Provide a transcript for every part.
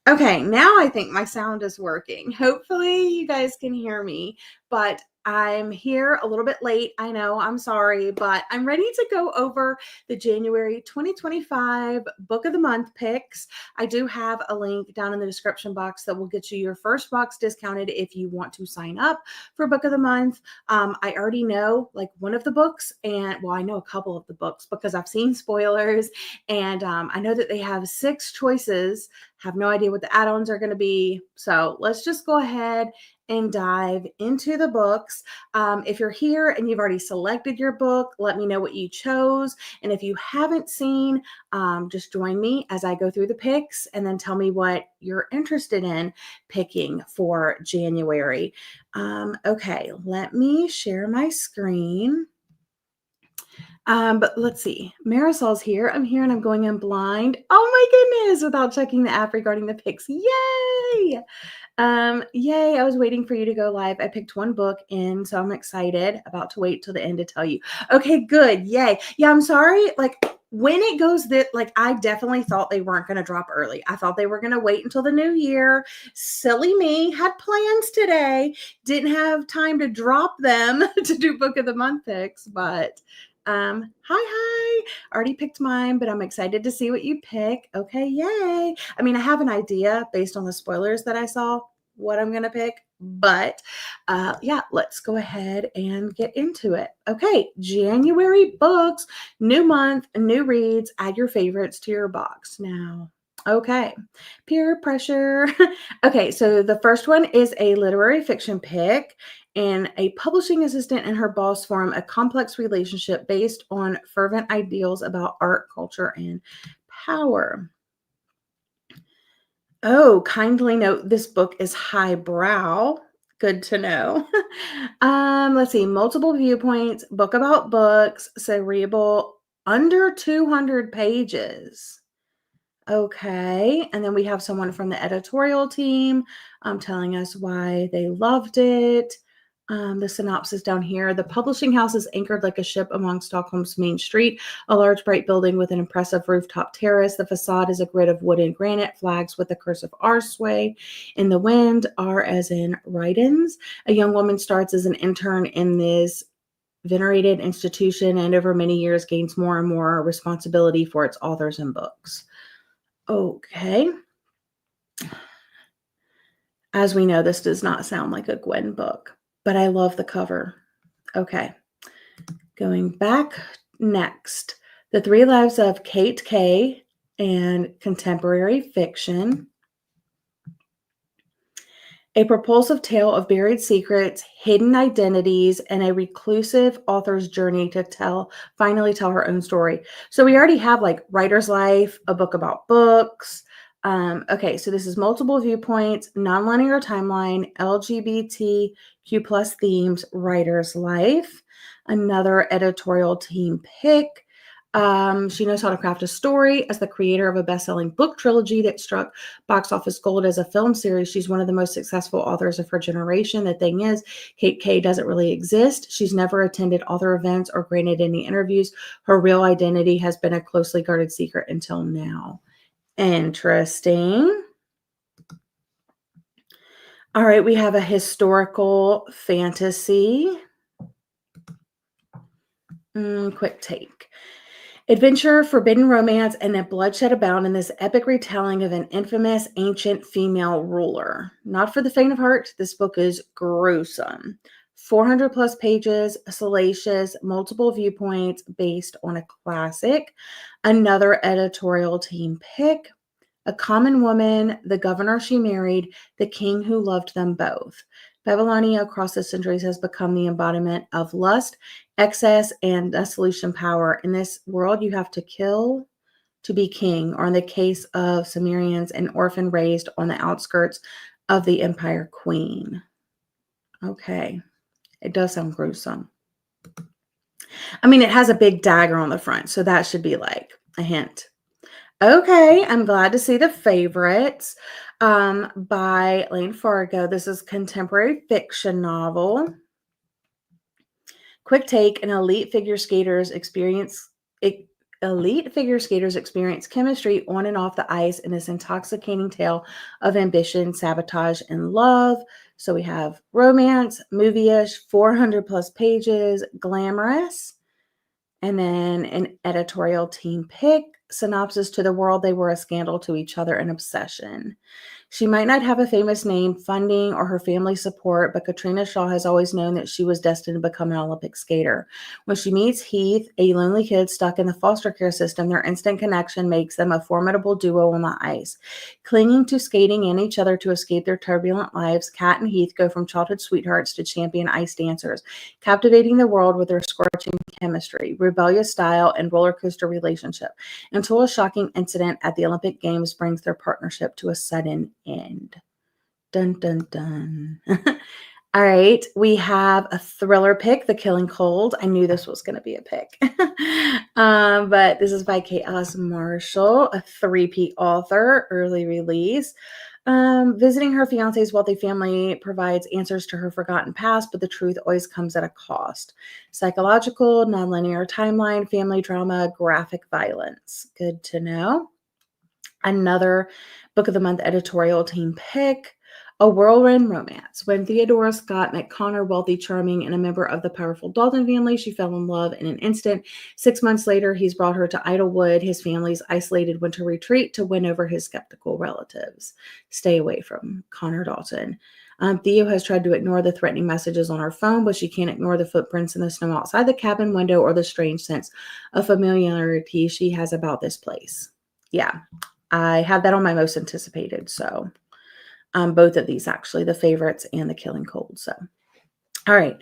Okay, now I think my sound is working. Hopefully, you guys can hear me, but I'm here a little bit late. I know, I'm sorry, but I'm ready to go over the January 2025 Book of the Month picks. I do have a link down in the description box that will get you your first box discounted if you want to sign up for Book of the Month. I already know like one of the books, and well, I know a couple of the books because I've seen spoilers, and I know that they have 6 choices. Have no idea what the add-ons are going to be. So let's just go ahead and dive into the books. If you're here and you've already selected your book, let me know what you chose. And if you haven't seen, just join me as I go through the picks and then tell me what you're interested in picking for January. Okay, let me share my screen. But let's see. Marisol's here. I'm here and I'm going in blind. Oh my goodness, without checking the app regarding the picks. Yay! Yay, I was waiting for you to go live. I picked one book in, so I'm excited. About to wait till the end to tell you. Okay, good. Yay. Yeah, I'm sorry. Like when it goes that, like I definitely thought they weren't going to drop early. I thought they were going to wait until the new year. Silly me, had plans today. Didn't have time to drop them to do book of the month picks, but hi. Already picked mine, but I'm excited to see what you pick. Okay, yay. I mean, I have an idea based on the spoilers that I saw what I'm going to pick, but yeah, let's go ahead and get into it. Okay, January books, new month, new reads, add your favorites to your box now. Okay, peer pressure. Okay, so the first one is a literary fiction pick, and a publishing assistant and her boss form a complex relationship based on fervent ideals about art, culture, and power. Oh, kindly note this book is highbrow. Good to know. Let's see. Multiple viewpoints, book about books, cerebral, under 200 pages. Okay. And then we have someone from the editorial team telling us why they loved it. The synopsis down here. The publishing house is anchored like a ship among Stockholm's main street, a large bright building with an impressive rooftop terrace. The facade is a grid of wood and granite flags with the curse of R sway in the wind, R as in Addons. A young woman starts as an intern in this venerated institution and over many years gains more and more responsibility for its authors and books. Okay. As we know, this does not sound like a Gwen book, but I love the cover. Okay. Going back next, The Three Lives of Kate Kay and Contemporary Fiction. A propulsive tale of buried secrets, hidden identities, and a reclusive author's journey to finally tell her own story. So we already have like writer's life, a book about books. Okay, so this is multiple viewpoints, nonlinear timeline, LGBTQ plus themes, writer's life. Another editorial team pick. She knows how to craft a story. As the creator of a best-selling book trilogy that struck box office gold as a film series, she's one of the most successful authors of her generation. The thing is, Kate Kay doesn't really exist. She's never attended author events or granted any interviews. Her real identity has been a closely guarded secret until now. Interesting. All right, we have a historical fantasy. Quick take. Adventure, forbidden romance, and a bloodshed abound in this epic retelling of an infamous ancient female ruler. Not for the faint of heart, this book is gruesome. 400 plus pages, salacious, multiple viewpoints based on a classic. Another editorial team pick. A common woman, the governor she married, the king who loved them both. Babylonia across the centuries has become the embodiment of lust, excess, and dissolution power. In this world, you have to kill to be king, or in the case of Sumerians, an orphan raised on the outskirts of the empire queen. Okay, it does sound gruesome. I mean, it has a big dagger on the front, so that should be like a hint. Okay, I'm glad to see the favorites by Lane Fargo. This is contemporary fiction novel. Quick take, an elite figure skater's elite figure skaters experience chemistry on and off the ice in this intoxicating tale of ambition, sabotage, and love. So we have romance, movie-ish, 400 plus pages, glamorous, and then an editorial team pick. Synopsis: to the world, they were a scandal, to each other, an obsession. She might not have a famous name, funding, or her family support, but Katrina Shaw has always known that she was destined to become an Olympic skater. When she meets Heath, a lonely kid stuck in the foster care system, their instant connection makes them a formidable duo on the ice. Clinging to skating and each other to escape their turbulent lives, Kat and Heath go from childhood sweethearts to champion ice dancers, captivating the world with their scorching chemistry, rebellious style, and roller coaster relationship, until a shocking incident at the Olympic Games brings their partnership to a sudden end. Dun, dun, dun. All right, we have a thriller pick, The Killing Cold. I knew this was going to be a pick. But this is by K.S. Marshall, a three-peat author, early release. Visiting her fiance's wealthy family provides answers to her forgotten past, but the truth always comes at a cost. Psychological, nonlinear timeline, family drama, graphic violence. Good to know. Another Book of the Month editorial team pick, A Whirlwind Romance. When Theodora Scott met Connor, wealthy, charming, and a member of the powerful Dalton family, she fell in love in an instant. 6 months later, he's brought her to Idlewood, his family's isolated winter retreat, to win over his skeptical relatives. Stay away from Connor Dalton. Theo has tried to ignore the threatening messages on her phone, but she can't ignore the footprints in the snow outside the cabin window or the strange sense of familiarity she has about this place. Yeah, I have that on my most anticipated. So both of these, actually, the favorites and The Killing Cold. So, all right.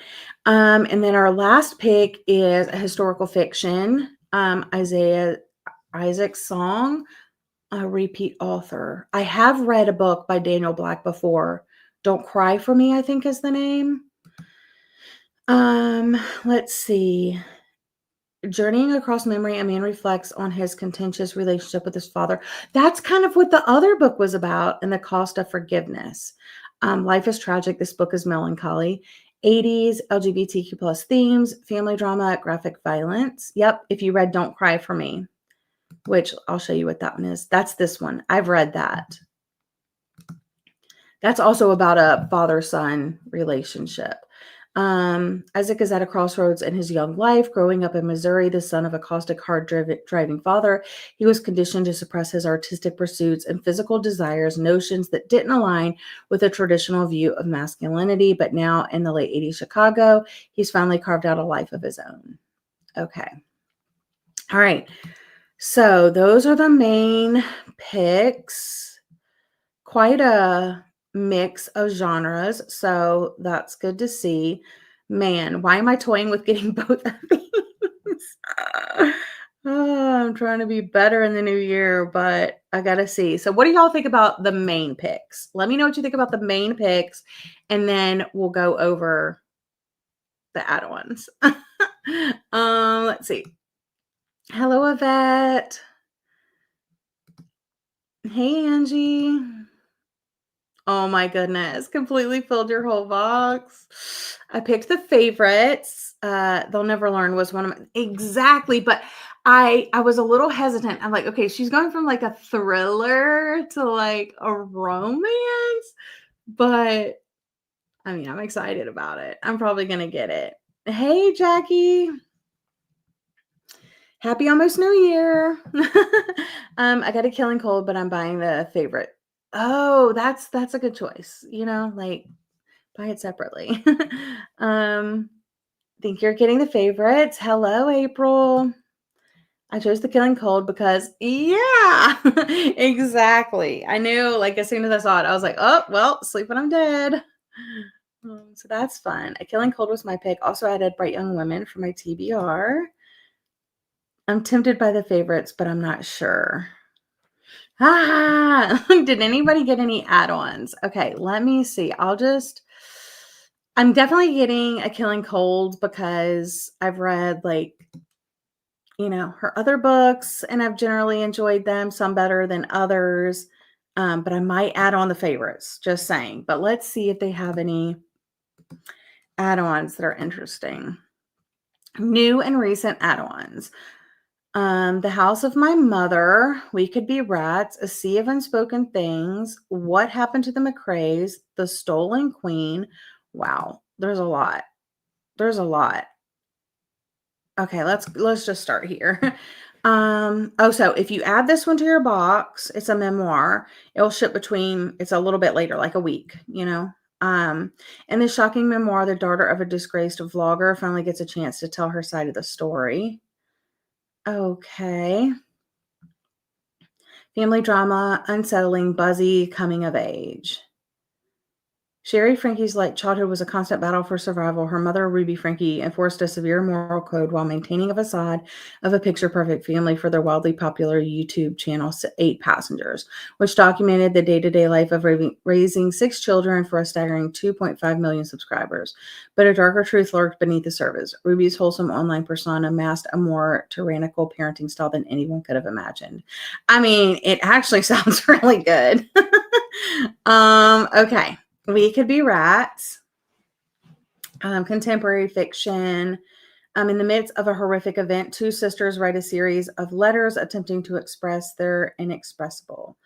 And then our last pick is a historical fiction, Isaac Song, a repeat author. I have read a book by Daniel Black before. Don't Cry for Me, I think is the name. Let's see. Journeying across memory, a man reflects on his contentious relationship with his father. That's kind of what the other book was about, and the cost of forgiveness. Life is tragic. This book is melancholy. 80s, LGBTQ plus themes, family drama, graphic violence. Yep, if you read Don't Cry for Me, which I'll show you what that one is. That's this one. I've read that. That's also about a father-son relationship. Isaac is at a crossroads in his young life. Growing up in Missouri, the son of a caustic, hard-driving father, he was conditioned to suppress his artistic pursuits and physical desires, notions that didn't align with a traditional view of masculinity. But now, in the late 80s Chicago, he's finally carved out a life of his own. Okay. All right. So those are the main picks. Quite a mix of genres, so that's good to see. Man, why am I toying with getting both of these? I'm trying to be better in the new year, but I gotta see. So what do y'all think about the main picks? Let me know what you think about the main picks, and then we'll go over the add-ons. Let's see. Hello, Yvette. Hey, Angie. Oh my goodness, completely filled your whole box. I picked the favorites. They'll Never Learn was one of my, exactly, but I was a little hesitant. I'm like, okay, she's going from like a thriller to like a romance, but I mean, I'm excited about it. I'm probably gonna get it. Hey, Jackie. Happy almost New Year. I got a Killing Cold, but I'm buying the favorite. Oh, that's a good choice. You know, like buy it separately. Think you're getting the favorites. Hello, April. I chose the Killing Cold because, yeah, exactly. I knew, like, as soon as I saw it, I was like, oh, well, sleep when I'm dead. So that's fun. A Killing Cold was my pick. Also, I added Bright Young Women for my TBR. I'm tempted by the favorites, but I'm not sure. Did anybody get any add-ons? Okay, let me see. I'm definitely getting A Killing Cold because I've read, like, you know, her other books and I've generally enjoyed them, some better than others. But I might add on the favorites, just saying. But let's see if they have any add-ons that are interesting. New and recent add-ons. The House of My Mother, We Could Be Rats, A Sea of Unspoken Things, What Happened to the McCraes, The Stolen Queen. Wow, there's a lot. There's a lot. Okay, let's just start here. So if you add this one to your box, it's a memoir. It'll ship it's a little bit later, like a week, you know. In this shocking memoir, the daughter of a disgraced vlogger finally gets a chance to tell her side of the story. Okay. Family drama, unsettling, buzzy, coming of age. Sherry Frankie's like childhood was a constant battle for survival. Her mother, Ruby Frankie, enforced a severe moral code while maintaining a facade of a picture-perfect family for their wildly popular YouTube channel, 8 Passengers, which documented the day-to-day life of raising 6 children for a staggering 2.5 million subscribers. But a darker truth lurked beneath the surface. Ruby's wholesome online persona masked a more tyrannical parenting style than anyone could have imagined. I mean, it actually sounds really good. Okay. We Could Be Rats, contemporary fiction. In the midst of a horrific event, 2 sisters write a series of letters attempting to express their inexpressible.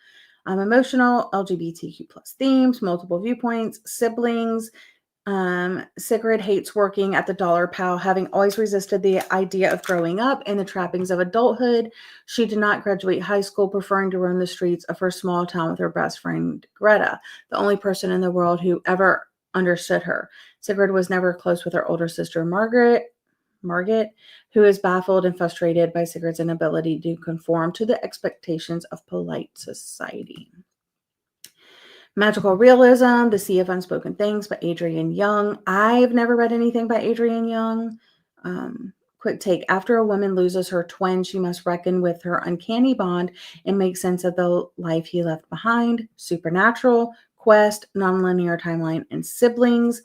Emotional, LGBTQ plus themes, multiple viewpoints, siblings. Sigrid hates working at the Dollar Pal, having always resisted the idea of growing up and the trappings of adulthood. She did not graduate high school, preferring to roam the streets of her small town with her best friend, Greta, the only person in the world who ever understood her. Sigrid was never close with her older sister, Margaret, who is baffled and frustrated by Sigrid's inability to conform to the expectations of polite society. Magical Realism, The Sea of Unspoken Things by Adrienne Young. I've never read anything by Adrienne Young. Quick take. After a woman loses her twin, she must reckon with her uncanny bond and make sense of the life he left behind. Supernatural, Quest, Nonlinear Timeline, and Siblings.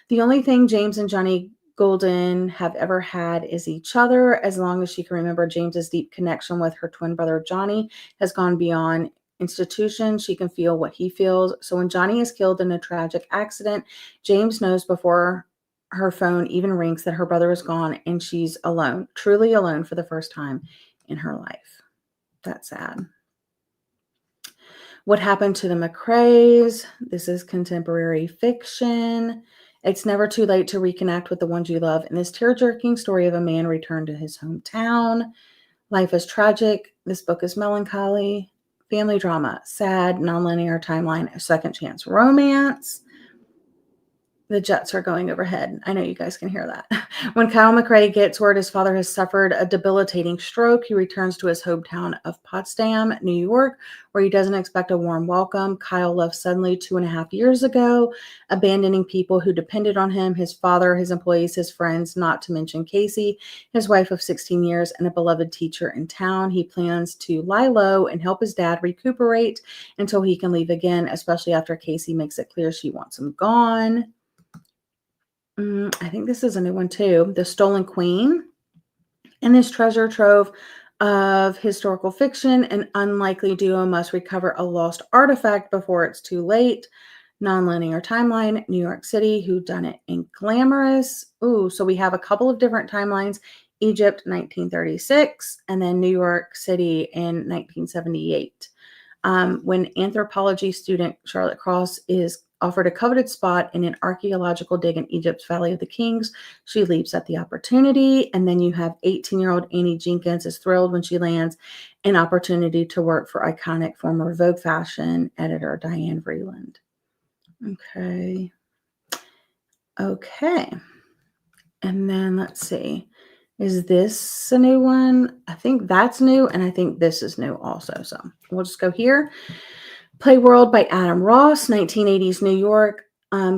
The only thing James and Johnny Golden have ever had is each other. As long as she can remember, James's deep connection with her twin brother Johnny has gone beyond institution. She can feel what he feels. So when Johnny is killed in a tragic accident, James knows before her phone even rings that her brother is gone and she's alone, truly alone for the first time in her life. That's sad. What Happened to the McCraes? This is contemporary fiction. It's never too late to reconnect with the ones you love. In this tear-jerking story of a man returned to his hometown. Life is tragic. This book is melancholy. Family drama, sad, nonlinear timeline, a second chance romance. The jets are going overhead. I know you guys can hear that. When Kyle McRae gets word his father has suffered a debilitating stroke, he returns to his hometown of Potsdam, New York, where he doesn't expect a warm welcome. Kyle left suddenly 2.5 years ago, abandoning people who depended on him, his father, his employees, his friends, not to mention Casey, his wife of 16 years, and a beloved teacher in town. He plans to lie low and help his dad recuperate until he can leave again, especially after Casey makes it clear she wants him gone. I think this is a new one too. The Stolen Queen. In this treasure trove of historical fiction, an unlikely duo must recover a lost artifact before it's too late. Nonlinear timeline, New York City, whodunit and glamorous. Ooh, so we have a couple of different timelines. Egypt, 1936, and then New York City in 1978. When anthropology student Charlotte Cross is offered a coveted spot in an archaeological dig in Egypt's Valley of the Kings, she leaps at the opportunity. And then you have 18-year-old Annie Jenkins is thrilled when she lands an opportunity to work for iconic former Vogue fashion editor Diane Vreeland. Okay. And then let's see. Is this a new one? I think that's new, and I think this is new also. So we'll just go here. Playworld by Adam Ross, 1980s New York,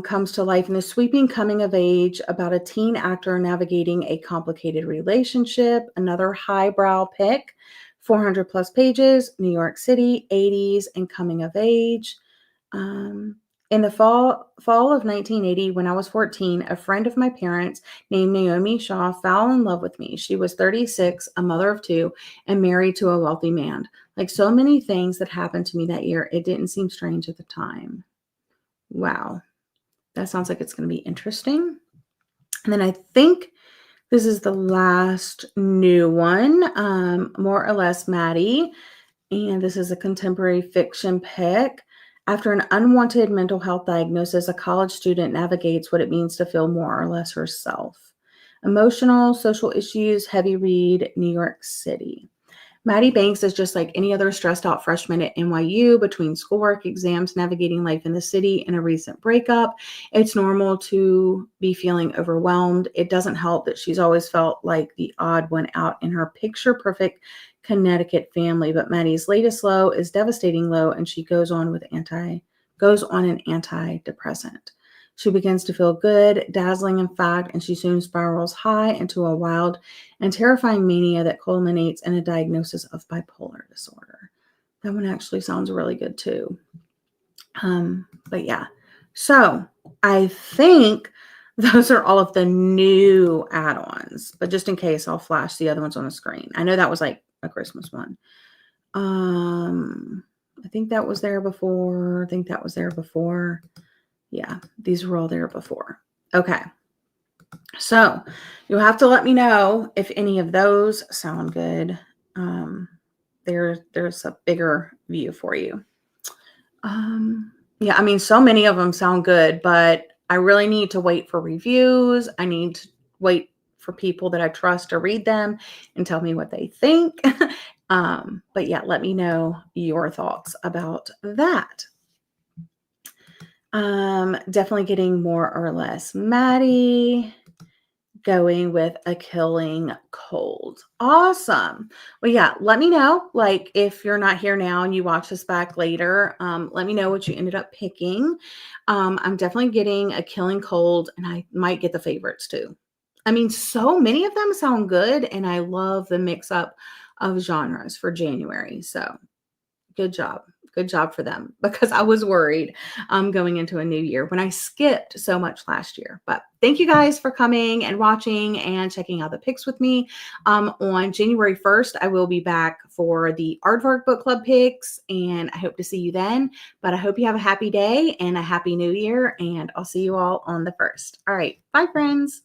comes to life in a sweeping coming of age about a teen actor navigating a complicated relationship. Another highbrow pick, 400 plus pages, New York City, 80s, and coming of age. In the fall of 1980, when I was 14, a friend of my parents named Naomi Shaw fell in love with me. She was 36, a mother of 2, and married to a wealthy man. Like so many things that happened to me that year, it didn't seem strange at the time. Wow. That sounds like it's going to be interesting. And then I think This is the last new one, More or Less Maddie. And this is a contemporary fiction pick. After an unwanted mental health diagnosis, a college student navigates what it means to feel more or less herself. Emotional, social issues, heavy read, New York City. Maddie Banks is just like any other stressed out freshman at NYU between schoolwork, exams, navigating life in the city, and a recent breakup. It's normal to be feeling overwhelmed. It doesn't help that she's always felt like the odd one out in her picture perfect Connecticut family. But Maddie's latest low is devastating low, and she goes on an antidepressant. She begins to feel good, dazzling in fact, and she soon spirals high into a wild and terrifying mania that culminates in a diagnosis of bipolar disorder. That one actually sounds really good too. But yeah, so I think those are all of the new add-ons, but just in case, I'll flash the other ones on the screen. I know that was like a Christmas one. I think that was there before. Yeah, these were all there before. Okay. So you'll have to let me know if any of those sound good. There's a bigger view for you. Yeah, I mean, so many of them sound good, but I really need to wait for reviews. I need to wait for people that I trust to read them and tell me what they think. But yeah, let me know your thoughts about that. Definitely getting More or Less Maddie. Going with A Killing Cold. Awesome. Well, yeah, let me know, like, if you're not here now and you watch this back later, let me know what you ended up picking. I'm definitely getting A Killing Cold, and I might get the favorites too. I mean, so many of them sound good, and I love the mix up of genres for January. So good job. Good job for them, because I was worried going into a new year when I skipped so much last year. But thank you guys for coming and watching and checking out the picks with me. On January 1st, I will be back for the Aardvark Book Club picks, and I hope to see you then. But I hope you have a happy day and a happy new year, and I'll see you all on the 1st. All right. Bye, friends.